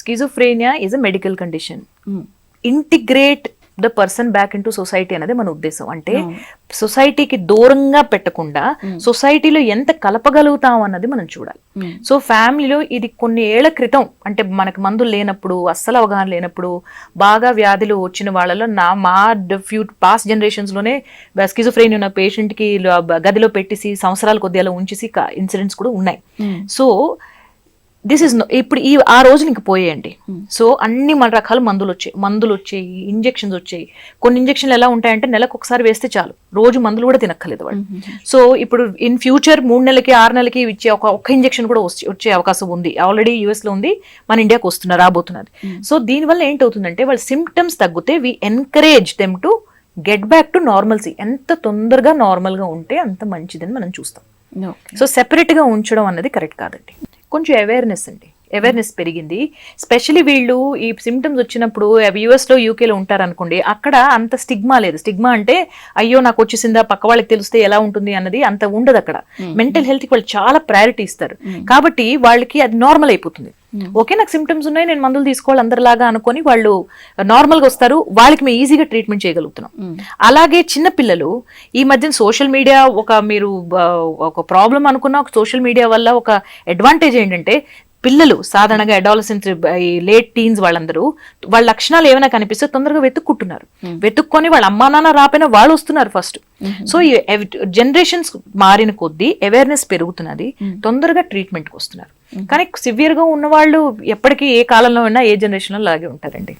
Schizophrenia is a medical condition. Integrate the person back in to society అనేది మన ఉద్దేశం. అంటే సొసైటీకి దూరంగా పెట్టకుండా సొసైటీలో ఎంత కలపగలుగుతాం అన్నది మనం చూడాలి. సో ఫ్యామిలీలో ఇది కొన్ని ఏళ్ల క్రితం, అంటే మనకు మందులు లేనప్పుడు, అస్సలు అవగాహన లేనప్పుడు, బాగా వ్యాధులు వచ్చిన వాళ్ళలో మా పాస్ట్ జనరేషన్స్ లోనే స్కిజోఫ్రేనియా ఉన్న పేషెంట్ కి గదిలో పెట్టేసి సంవత్సరాల కొద్ది అలా ఉంచేసి ఇన్సిడెంట్స్ కూడా ఉన్నాయి. సో దిస్ ఇస్ ఇప్పుడు ఆ రోజులు ఇంక పోయేయండి. సో అన్ని మన రకాల మందులు వచ్చాయి, ఇంజెక్షన్స్ వచ్చాయి. కొన్ని ఇంజెక్షన్లు ఎలా ఉంటాయంటే నెలకు ఒకసారి వేస్తే చాలు, రోజు మందులు కూడా తినక్కర్లేదు వాళ్ళు. సో ఇప్పుడు ఇన్ ఫ్యూచర్ 3 నెలలకి 6 నెలలకి ఇచ్చే ఒక్క ఇంజెక్షన్ కూడా వచ్చే అవకాశం ఉంది. ఆల్రెడీ యూఎస్ లో ఉంది, మన ఇండియాకి రాబోతున్నది. సో దీనివల్ల ఏంటవుతుందంటే వాళ్ళ సిమ్టమ్స్ తగ్గితే we encourage them to get back to normalcy. ఎంత తొందరగా నార్మల్ గా ఉంటే అంత మంచిదని మనం చూస్తాం. సో సెపరేట్ గా ఉంచడం అన్నది కరెక్ట్ కాదండి. కొంచెం అవేర్నెస్ పెరిగింది. స్పెషలీ వీళ్ళు ఈ సిమ్టమ్స్ వచ్చినప్పుడు యూఎస్ లో యూకేలో ఉంటారనుకోండి, అక్కడ అంత స్టిగ్మా లేదు. స్టిగ్మా అంటే అయ్యో నాకు వచ్చేసిందా, పక్క వాళ్ళకి తెలిస్తే ఎలా ఉంటుంది అన్నది అంత ఉండదు అక్కడ. మెంటల్ హెల్త్ కి వాళ్ళు చాలా ప్రయారిటీ ఇస్తారు. కాబట్టి వాళ్ళకి అది నార్మల్ అయిపోతుంది. ఓకే, నాకు సిమ్టమ్స్ ఉన్నాయి, నేను మందులు తీసుకోవాలి అందరిలాగా అనుకొని వాళ్ళు నార్మల్ గా వస్తారు. వాళ్ళకి మేము ఈజీగా ట్రీట్మెంట్ చేయగలుగుతున్నాం. అలాగే చిన్న పిల్లలు ఈ మధ్యన సోషల్ మీడియా మీరు ఒక ప్రాబ్లం అనుకున్న సోషల్ మీడియా వల్ల ఒక అడ్వాంటేజ్ ఏంటంటే, పిల్లలు సాధారణంగా అడాలసెంట్, లేట్ టీన్స్ వాళ్ళందరూ వాళ్ళ లక్షణాలు ఏమైనా కనిపిస్తే తొందరగా వెతుక్కొని వాళ్ళ అమ్మా నాన్న రాపోయినా వాళ్ళు వస్తున్నారు ఫస్ట్. సో ఈ జనరేషన్స్ మారిన కొద్దీ అవేర్నెస్ పెరుగుతున్నది, తొందరగా ట్రీట్మెంట్కి వస్తున్నారు. కానీ సివియర్ గా ఉన్న వాళ్ళు ఎప్పటికీ ఏ కాలంలో ఉన్నా ఏ జనరేషన్ లో అలాగే ఉంటారండి.